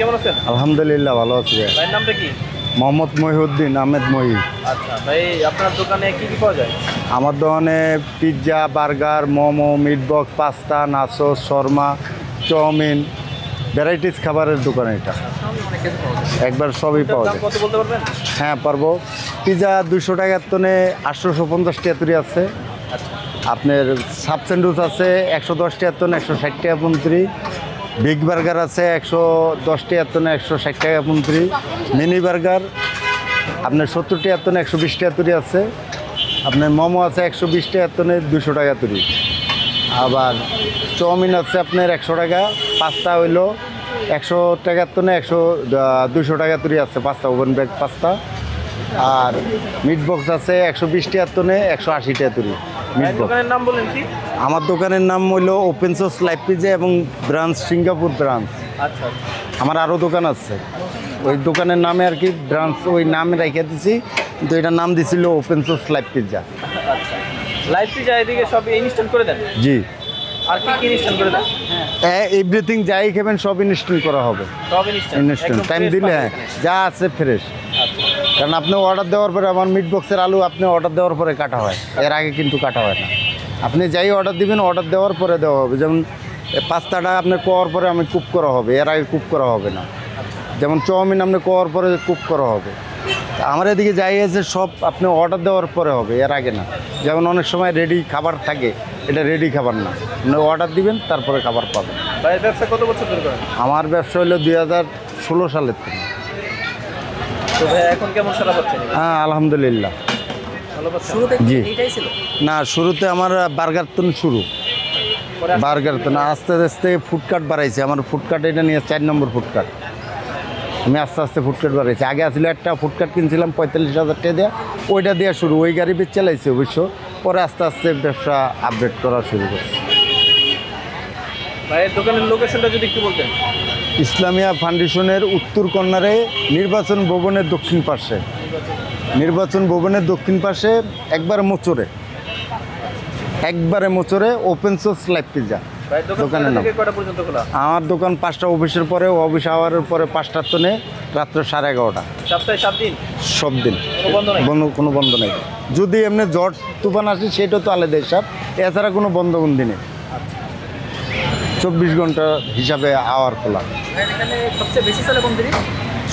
কেমন আছেন? আলহামদুলিল্লাহ ভালো আছি। ভাইয়ের নামটা কি? মোহাম্মদ মহিউদ্দিন আহমেদ মহি। আচ্ছা ভাই, আপনার দোকানে কি কি পাওয়া যায়? আমার দোকানে pizza, burger, momo, meatbox, pasta, nachos, shawarma, chow mein, varieties খাবারের দোকান এটা। একবার সবই পাওয়া দাম যায়। কত বলতে পারবেন? হ্যাঁ পারবো। পিৎজা 200 টাকার তনে 850 টাকা তৈরি আছে। আচ্ছা, আপনার সাব স্যান্ডউইচ আছে 110 টাকার তনে 160 টাকা 35। বিগ বার্গার আছে 110 টাকার তনে 160 টাকা 35। মিনি বার্গার আপনার 70 টাকার তনে 120 টাকা তৈরি আছে। আপনার মোমো আছে 120 টাকার তনে 200 টাকা তৈরি। আবার চাউমিন আছে আপনার 100 টাকা। পাস্তা হইলো 100 টাকার তনে 200 টাকা তৈরি আছে পাস্তা, ওভেন বেক পাস্তা। আর মিটবক্স আছে 120 টাকার তনে 180 টাকা তৈরি। ভাইয়ের দোকানের নাম বলেন কি? আমার দোকানের নাম হইলো ওপেন সোর্স লাইভ পিজা এবং ব্রাঞ্চ সিঙ্গাপুর ব্রাঞ্চ। আচ্ছা আচ্ছা, আমার আরও দোকান আছে, ওই দোকানের নামে আর কি ব্রাঞ্চ ওই নামে রেখে দিছি, কিন্তু এটার নাম দিছিল ওপেন সোর্স লাইভ পিজা। আচ্ছা, লাইভ পিজা এদিকে সব ইনস্টল করে দেন? জি। আর কি কি ইনস্টল করে দেন? হ্যাঁ, এভরিথিং যাই খাবেন সব ইনস্টল করা হবে। সব ইনস্টল, ইনস্টল টাইম দিলে হ্যাঁ যা আছে ফ্রেশ। আচ্ছা, কারণ আপনি অর্ডার দেওয়ার পরে আমার মিট বক্সের আলু আপনি অর্ডার দেওয়ার পরে কাটা হয়, এর আগে কিন্তু কাটা হয় না। আপনি যাই অর্ডার দিবেন অর্ডার দেওয়ার পরে দেওয়া হবে। যেমন পাস্তাটা আপনি কোয়ার পরে আমি কুক করা হবে, এর আগে কুক করা হবে না। যেমন চাউমিন আপনি কোয়ার পরে কুক করা হবে। আমার এদিকে যাই আছে সব আপনি অর্ডার দেওয়ার পরে হবে, এর আগে না। যেমন অনেক সময় রেডি খাবার থাকে, এটা রেডি খাবার না, আপনি অর্ডার দিবেন তারপরে খাবার পাবেন। ভাইয়ের ব্যবসা কত বছর ধরে করেন? আমার ব্যবসা হলো 2016 সালের থেকে। তো ভাই এখন কেমন সারা পাচ্ছেন? হ্যাঁ আলহামদুলিল্লাহ ভালো পাচ্ছেন? শুরুতে জি। এইটাই ছিল? না, শুরুতে আমার বার্গার তো শুরু, পরে বার্গার তো না, আস্তে আস্তে ফুডকার্ট বাড়াইছে। আমার ফুডকার্ট এটা নিয়ে 4 নম্বর ফুডকার্ট। আমি আস্তে আস্তে ফুডকার্ট বাড়াইছি। আগে আসলে একটা ফুডকার্ট কিনছিলাম 45,000 টাকা দিয়ে, ওইটা দেওয়া শুরু, ওই গাড়ি বেশ চালাইছে অবশ্য। পরে আস্তে আস্তে ব্যবসা আপডেট করা শুরু করছে। ভাইয়ের দোকানের লোকেশনটা যদি একটু বলতেন। ইসলামিয়া ফাউন্ডেশনের উত্তর কর্নারে, নির্বাচন ভবনের দক্ষিণ পাশে, নির্বাচন ভবনের দক্ষিণ পাশে একবারে মোচরে ওপেন সোর্স লাইভ পিজা ভাইয়ের দোকানের দোকানের নাম নাম। থেকে কয়টা পর্যন্ত খোলা? আমার দোকান 5টা অফিসের পরে, অফিস আওয়ারের পরে 5টার তনে রাত্র 11:30। সপ্তাহে 7 দিন? সব দিন কোনো বন্ধ নাই? কোনো বন্ধ নেই। যদি এমনি ঝড় তুফান আসে সেটা তো আলাদা হিসাব, এছাড়া কোনো বন্ধ নেই। 24 ঘন্টা হিসাবে আওয়ার খোলা। এখানে সবচেয়ে বেশি চলে কোন জিনিস?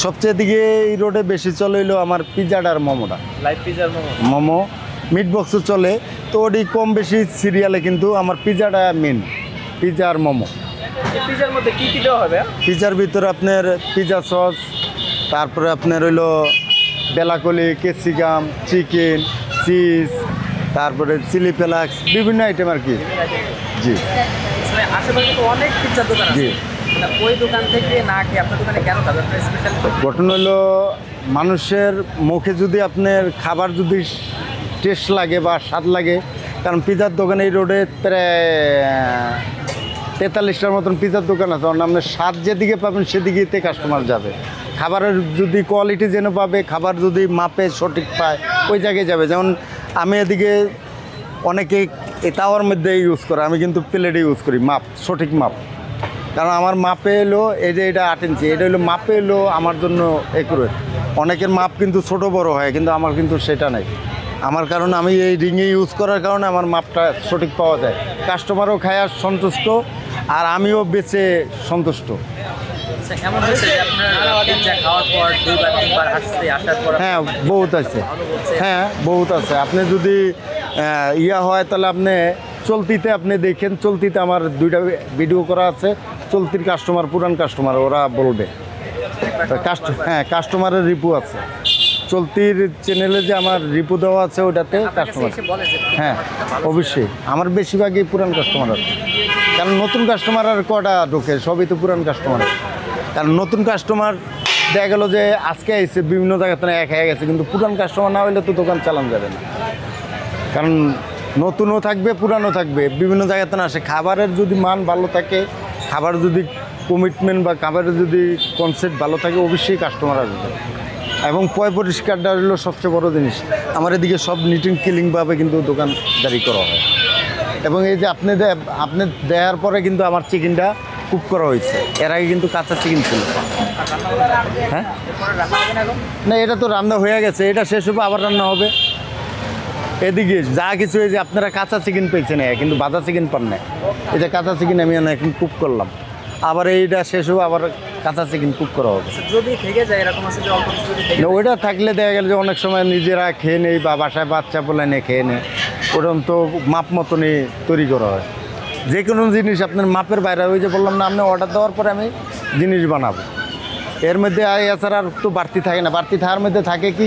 সবচেয়ে দিকে এই রোডে বেশি চলে হইলো আমার পিজাটা আর মোমোটা। লাইভ পিজার মোমো? মোমো মিট বক্সও চলে, তো ওটি কম বেশি সিরিয়ালে, কিন্তু আমার পিজাটা মেন, পিজা আর মোমো। এই পিজার মধ্যে কি কি দেওয়া হবে? পিজার ভিতরে আপনার পিজা সস, তারপরে আপনার হইলো বেলাকলি, ক্যাপসিকাম, চিকেন, চিজ, তারপরে চিলি ফ্লেক্স, বিভিন্ন আইটেম আর কি। জি মানে আশেপাশে তো অনেক পিৎজার দোকান আছে। জি। না, ওই দোকান থেকে না কি আপনার দোকানে কেন খাবে? আপনার স্পেশাল ঘটনা হলো মানুষের মুখে যদি আপনার খাবার যদি টেস্ট লাগে বা স্বাদ লাগে, কারণ পিজার দোকান এই রোডে প্রায় 43টার মতন পিজার দোকান আছে, কারণ আপনার স্বাদ যেদিকে পাবেন সেদিকেতে কাস্টমার যাবে। খাবারের যদি কোয়ালিটি যেন পাবে, খাবার যদি মাপে সঠিক পায় ওই জায়গায় যাবে। যেমন আমি এদিকে অনেকে তাওয়ার মধ্যে ইউজ করে, আমি কিন্তু প্লেটে ইউজ করি, মাপ সঠিক মাপ। কারণ আমার মাপে এলো এই যে এটা 8 ইঞ্চি, এটা হলো মাপে এলো আমার জন্য একুরেট। অনেকের মাপ কিন্তু ছোট বড় হয়, কিন্তু আমার কিন্তু সেটা নেই। আমার কারণ আমি এই রিংয়ে ইউজ করার কারণে আমার মাপটা সঠিক পাওয়া যায়, কাস্টমারও খায় আর সন্তুষ্ট, আর আমিও বেচে সন্তুষ্ট। এমন হয়েছে যে আপনার পিৎজা খাওয়ার পর 2-3 বার আসার পর হ্যাঁ বহুত আছে, হ্যাঁ বহুত আছে। আপনি যদি ইয়া হয় তাহলে আপনি চলতিতে আপনি দেখেন, চলতিতে আমার 2টা ভিডিও করা আছে, চলতির কাস্টমার, পুরান কাস্টমার, ওরা বলবে। হ্যাঁ কাস্টমারের রিভিউ আছে, চলতির চ্যানেলে যে আমার রিভিউ দেওয়া আছে ওটাতে কাস্টমার। এসে বলে যে হ্যাঁ অবশ্যই, আমার বেশিরভাগই পুরান কাস্টমার আছে, কারণ নতুন কাস্টমার আর কটা ঢোকে, সবই তো পুরান কাস্টমার। কারণ নতুন কাস্টমার দেখা গেলো যে আজকে এসে বিভিন্ন জায়গাতে এক হয়ে গেছে, কিন্তু পুরান কাস্টমার না হলে তো দোকান চালানো যাবে না। কারণ নতুনও থাকবে পুরানো থাকবে, বিভিন্ন জায়গাতে না আসে। খাবারের যদি মান ভালো থাকে, খাবার যদি কমিটমেন্ট বা খাবারের যদি কনসেপ্ট ভালো থাকে, অবশ্যই কাস্টমার আসবে। এবং পরিষ্কারটা হলো সবচেয়ে বড় জিনিস। আমার এদিকে সব নিট অ্যান্ড ক্লিনভাবে কিন্তু দোকানদারি করা হয়। এবং এই যে আপনি দেওয়ার পরে কিন্তু আমার চিকেনটা কুক করা হয়েছে, এর আগে কিন্তু কাঁচা চিকেন ছিল। হ্যাঁ এরপরে রান্না হবে না এখন? না, এটা তো রান্না হয়ে গেছে, এটা শেষ হবে আবার রান্না হবে। এদিকে যা কিছু এই যে আপনারা কাঁচা চিকেন পেয়েছেন কিন্তু ভাজা চিকেন পান না, এই যে কাঁচা চিকেন আমি এখন কুক করলাম, আবার এইটা শেষ হবে আবার কাঁচা চিকেন কুক করা হবে। আচ্ছা, যদি থেকে যায় এরকম আছে যে অল্প কিছু যদি থেকে না, ওইটা থাকলে দেখা গেল যে অনেক সময় নিজেরা খেয়ে নেই বা বাসায় বাচ্চা বলে নিয়ে খেয়ে নেয়, ওরকম তো মাপ মতনই তৈরি করা হয়। যে কোনো জিনিস আপনার মাপের বাইরে, ওই যে বললাম না, আপনি অর্ডার দেওয়ার পরে আমি জিনিস বানাবো, এর মধ্যে এছাড়া আর তো বাড়তি থাকে না। বাড়তি থাকার মধ্যে থাকে কি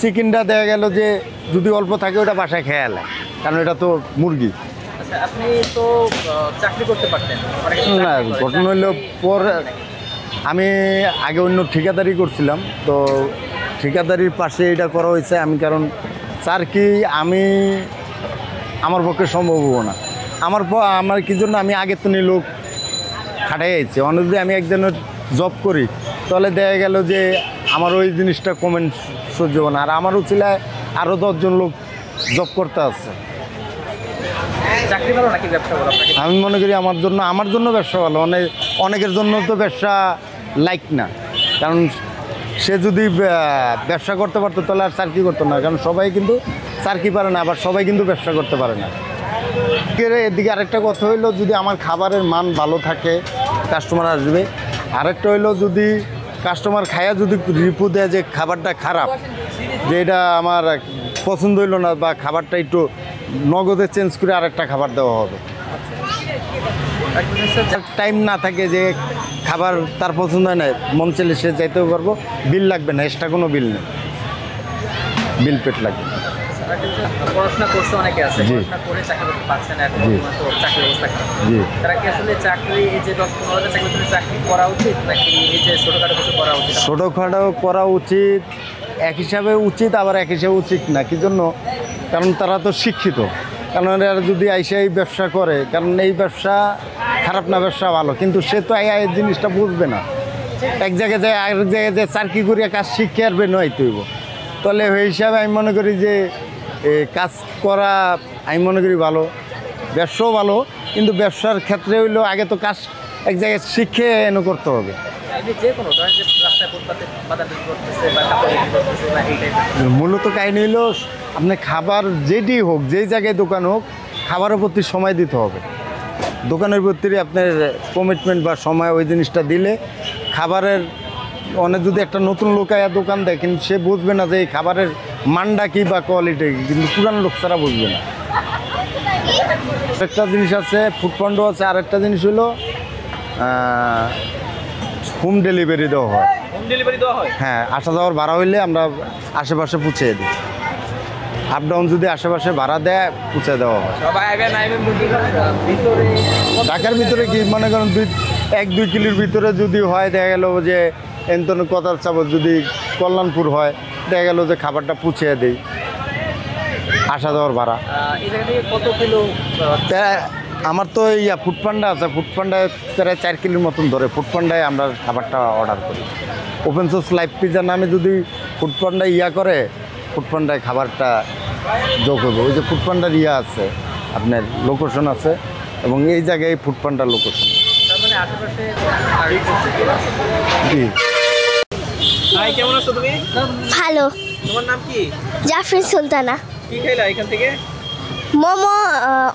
চিকেনটা দেখা গেল যে যদি অল্প থাকে ওটা বাসায় খেয়ে এলে, কারণ এটা তো মুরগি। আচ্ছা, আপনি তো চাকরি করতে পারতেন। অনেকে তো না, চাকরি করে। ঘটনা হইলো পরে আমি আগে অন্য ঠিকাদারি করছিলাম, তো ঠিকাদারির পাশে এটা করা হয়েছে। আমি কারণ স্যার কি আমি আমার পক্ষে সম্ভব হবো না, আমার কি জন্য আমি আগের তো নিয়ে লোক খাটাই যাচ্ছি। অনেক যদি আমি একজনের জব করি তাহলে দেখা গেল যে আমার ওই জিনিসটা কমেন্ট সহ্য হবে না, আর আমার উচিলায় আরও 10 জন লোক জব করতে আসছে। চাকরি ভালো নাকি ব্যবসা ভালো আপনাকে? আমি মনে করি আমার জন্য ব্যবসা ভালো, অনেকের জন্য তো ব্যবসা লাইক না, কারণ সে যদি ব্যবসা করতে পারতো তাহলে আর চাকরি করতো না, কারণ সবাই কিন্তু চাকরি পারে না, আবার সবাই কিন্তু ব্যবসা করতে পারে না। এদিকে আরেকটা কথা হইলো, যদি আমার খাবারের মান ভালো থাকে কাস্টমার আসবে। আরেকটা হইলো, যদি কাস্টমার খায়া যদি রিপু দেয় যে খাবারটা খারাপ, যে এটা আমার পছন্দ হইলো না বা খাবারটা একটু নগদে চেঞ্জ করে আরেকটা খাবার দেওয়া হবে। টাইম না থাকে যে খাবার তার পছন্দ হয় না, মন চাইলে সে যাইতেও পারবো, বিল লাগবে না, এক্সট্রা কোনো বিল নেই, বিল পেট লাগবে। পড়াশোনা করছে অনেকে আছে, জি। পড়াশোনা করে চাকরি করতে পারছে না, এখন জি। তো চাকরির অবস্থা খারাপ। জি, তারা কি আসলে চাকরি, এই যে 10-15 হাজার চাকরি করে চাকরি করা উচিত, নাকি এই যে ছোটখাটো কিছু করা উচিত? ছোটোখাটো করা উচিত, এক হিসাবে উচিত, আবার এক হিসাবে উচিত না। কি জন্য? কারণ তারা তো শিক্ষিত, কারণ এরা যদি আইসা এই ব্যবসা করে, কারণ এই ব্যবসা খারাপ না, ব্যবসা ভালো, কিন্তু সে তো এই জিনিসটা বুঝবে না। এক জায়গায় যায় আরেক জায়গায় যায় চাকরি করিয়া কাজ শিখে আসবে নয় তৈব, তাহলে ওই হিসাবে আমি মনে করি যে কাজ করা আমি মনে করি ভালো, ব্যবসাও ভালো, কিন্তু ব্যবসার ক্ষেত্রে হইলেও আগে তো কাজ এক জায়গায় শিখে এনে করতে হবে। এই যে কোনো ধরেন যে রাস্তায় ফুটপাতে বাজার বিক্রি করতেছে বা কাপড় বিক্রি করতেছে বা এই টাইপের, মূলত কাহিনী হইলো, আপনি খাবার যেটি হোক, যেই জায়গায় দোকান হোক, খাবারের প্রতি সময় দিতে হবে। দোকানের প্রতি আপনার কমিটমেন্ট বা সময় ওই জিনিসটা দিলে খাবারের অনেক, যদি একটা নতুন লোক আয়া দোকান দেয় কিন্তু সে বুঝবে না যে এই খাবারের মানটা কী বা কোয়ালিটি কী, কিন্তু পুরানো লোক ছাড়া বুঝবে না। একটা জিনিস আছে, ফুড পান্ডও আছে, আরেকটা জিনিস হলো হোম ডেলিভারি দেওয়া হয়। হোম ডেলিভারি দেওয়া হয়? হ্যাঁ, আসা যাওয়ার ভাড়া হইলে আমরা আশেপাশে পৌঁছে দিই। আপ ডাউন যদি আশেপাশে ভাড়া দেয় পৌঁছে দেওয়া হয়। সবাই আইবেন ভিতরে ঢাকার ভিতরে কি মনে করেন 1-2 কিলোর ভিতরে যদি হয়, দেখা গেল যে এন্তন কথার চাবো, যদি কল্যাণপুর হয় দেখা গেল যে খাবারটা পুছিয়ে দেই, আসা যাওয়ার ভাড়া। এই জায়গা থেকে কত কিলো? আমার তো ফুডপান্ডা আছে, ফুডপান্ডায় প্রায় 4 কিলোর মতন ধরে, ফুডপান্ডায় আমরা খাবারটা অর্ডার করি। ওপেন সোর্স লাইভ পিজা নামে যদি ফুডপান্ডায় করে, ফুডপান্ডায় খাবারটা যোগ হবে। ওই যে ফুডপান্ডার আছে, আপনার লোকেশন আছে, এবং এই জায়গায় ফুডপান্ডার লোকেশন। তার মানে আশেপাশে জি। হাই, কেমন আছো তুমি? ভালো। তোমার নাম কি? জাফরিন সুলতানা। কি খাইলা এখান থেকে? মোমো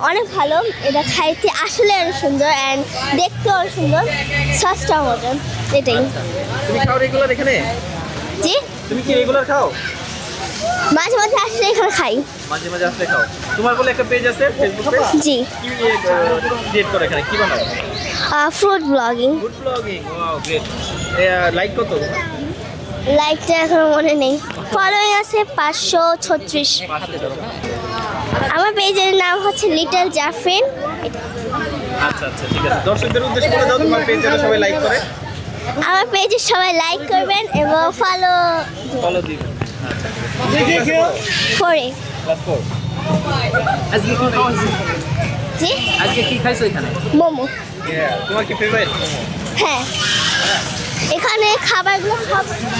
অনেক ভালো, এটা খাইতে আসলে অনেক সুন্দর অ্যান্ড দেখতে অনেক সুন্দর, সসটাও মজার, এটাই। তুমি খাও রেগুলার এখানে? জি, তুমি কি রেগুলার খাও? মাঝে মাঝে আসলে এখানে খাই। মাঝে মাঝে আসলে খাও। তোমার বলে একটা পেজ আছে, ফেসবুক পেজ? জি, কি ক্রিয়েট করো এখানে? কি বানাও? Fruit blogging. Food blogging. Wow, great. Like কত? লাইকটা এখনো মনে নেই। ফলোয়িং আছে 536। আমার পেজের নাম হচ্ছে লিটল জাফরিন। আচ্ছা আচ্ছা, ঠিক আছে। দর্শকদের উদ্দেশ্যে বলে দাও তোমার পেজ যেন সবাই লাইক করে। আমার পেজে সবাই লাইক করবেন এবং ফলো দিবেন। করে। ক্লাস 4। আজকে কি খাইছো? জি, আজকে কি খাইছো এখানে? মোমো। তোমার কি ফেভারিট? হ্যাঁ, এখানে খাবারগুলো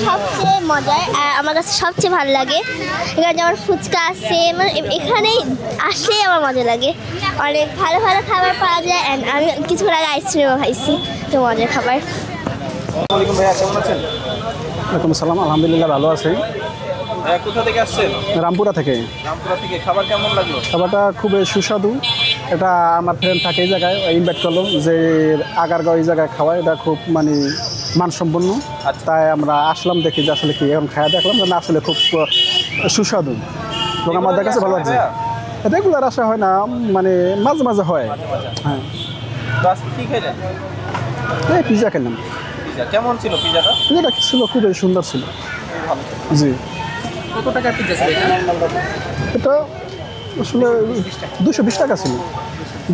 সবচেয়ে মজার আর আমার কাছে সবচেয়ে ভালো লাগে। এখানে যেমন ফুচকা আছে, মানে এখানে আসলেই আমার মজা লাগে। অনেক ভালো ভালো খাবার পাওয়া যায় অ্যান্ড আমি কিছুক্ষণ আগে আইসক্রিমও খাইছি, তো মজার খাবার। আসসালামু আলাইকুম ভাইয়া, কেমন আছেন? ওয়ালাইকুম আসসালাম, আলহামদুলিল্লাহ ভালো আছি। ভাইয়া কোথা থেকে আসছেন? রামপুরা থেকে। রামপুরা থেকে। খাবার কেমন লাগলো? খাবারটা খুবই সুস্বাদু। এটা আমার ফ্রেন্ড থাকে এই জায়গায়, ইনভাইট করলো যে আগারগাঁও এই জায়গায় খাওয়া, এটা খুব মানে মানসম্পন্ন। তাই আমরা আসলাম, দেখি যে আসলে কি, এখন খাওয়া দেখলাম যে না আসলে খুব সুস্বাদু এবং আমাদের কাছে ভালো লাগছে। রেগুলার আসা হয় না, মানে মাঝে মাঝে হয়। হ্যাঁ, তো আজকে কি খেলেন? এই পিজা খেলাম। পিজা কেমন ছিল? পিজাটা পিজাটা ছিল খুবই সুন্দর ছিল। জি, কত টাকার পিজ্জা ছিল এটা? এটা আসলে 220 টাকা ছিল।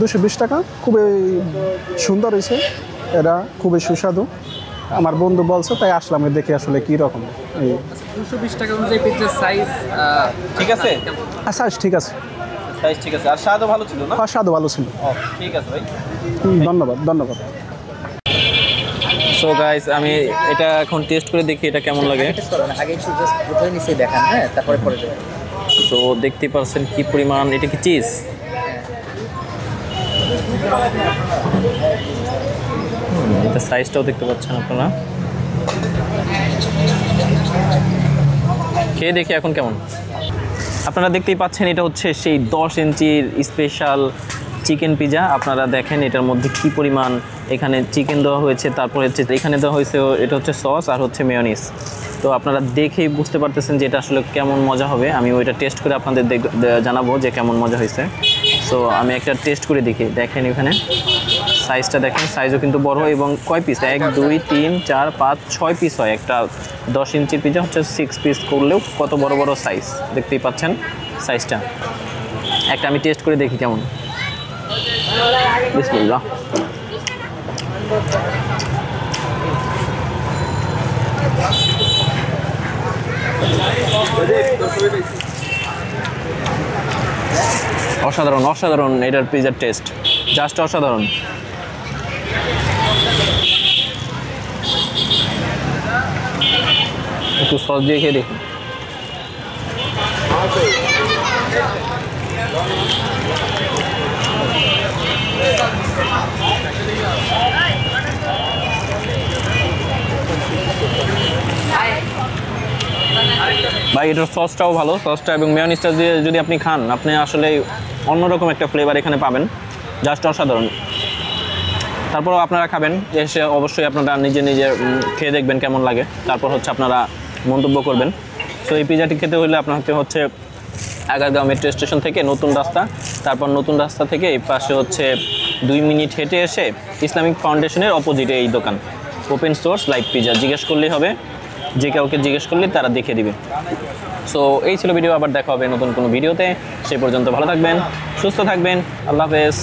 220 টাকা, খুবই সুন্দর হয়েছে, এটা খুবই সুস্বাদু। আমার বন্ধু বলছে তাই আসলাম, দেখে আসলে কী রকম। এই 220 টাকা অনুযায়ী পিজ্জার সাইজ ঠিক আছে? সাইজ ঠিক আছে, সাইজ ঠিক আছে, আর স্বাদও ভালো ছিল না? স্বাদও ভালো ছিল। ঠিক আছে ভাই। ধন্যবাদ ধন্যবাদ। সো গাইস, আমি এটা এখন টেস্ট করে দেখি এটা কেমন লাগে। টেস্ট করবেন আগে একটু জাস্ট প্রথমে নিচে দেখান, হ্যাঁ, তারপরে পরে দেবেন। তো দেখতে পাচ্ছেন কি পরিমাণ, এটা কি চিজ? এটা সাইজটাও দেখতে পাচ্ছেন আপনারা। খেয়ে দেখি এখন কেমন। আপনারা দেখতেই পাচ্ছেন এটা হচ্ছে সেই 10 ইঞ্চির স্পেশাল চিকেন পিজা। আপনারা দেখেন এটার মধ্যে কি পরিমাণ এখানে চিকেন দেওয়া হয়েছে, তারপরে হচ্ছে এখানে দেওয়া হয়েছে এটা হচ্ছে সস আর হচ্ছে মেয়োনিজ। তো আপনারা দেখেই বুঝতে পারতেছেন যে এটা আসলে কেমন মজা হবে। আমি ওইটা টেস্ট করে আপনাদের জানাবো যে কেমন মজা হয়েছে। সো আমি একটা টেস্ট করে দেখি। দেখেন এখানে সাইজটা দেখেন, সাইজও কিন্তু বড়। এবং কয় পিস? 1 2 3 4 5 6 পিস হয় একটা 10 ইঞ্চির পিজা। হচ্ছে 6 পিস করলেও কত বড় বড় সাইজ, দেখতেই পাচ্ছেন সাইজটা। একটা আমি টেস্ট করে দেখি কেমন। বিসমিল্লাহ। অসাধারণ অসাধারণ, এটার পিজার টেস্ট জাস্ট অসাধারণ। একটু সস দিয়ে খেয়ে দেখুন। ভাই এটার সসটাও ভালো, সসটা এবং মেয়োনিজটা দিয়ে যদি আপনি খান, আপনি আসলে অন্যরকম একটা ফ্লেভার এখানে পাবেন, জাস্ট অসাধারণ। তারপরও আপনারা খাবেন, এসে অবশ্যই আপনারা নিজে নিজে খেয়ে দেখবেন কেমন লাগে, তারপর হচ্ছে আপনারা মন্তব্য করবেন। সো এই পিজাটি খেতে হলে আপনাকে হচ্ছে আগারগাঁও মেট্রো স্টেশন থেকে নতুন রাস্তা, তারপর নতুন রাস্তা থেকে এই পাশে হচ্ছে 2 মিনিট হেঁটে এসে ইসলামিক ফাউন্ডেশনের অপোজিটে এই দোকান, ওপেন সোর্স লাইভ পিজা। জিজ্ঞেস করলেই হবে, যে কাউকে জিজ্ঞেস করলে তারা দেখে দিবে। সো এই ছিল ভিডিও, আবার দেখা হবে নতুন কোনো ভিডিওতে। সেই পর্যন্ত ভালো থাকবেন, সুস্থ থাকবেন, আল্লাহ হাফেজ।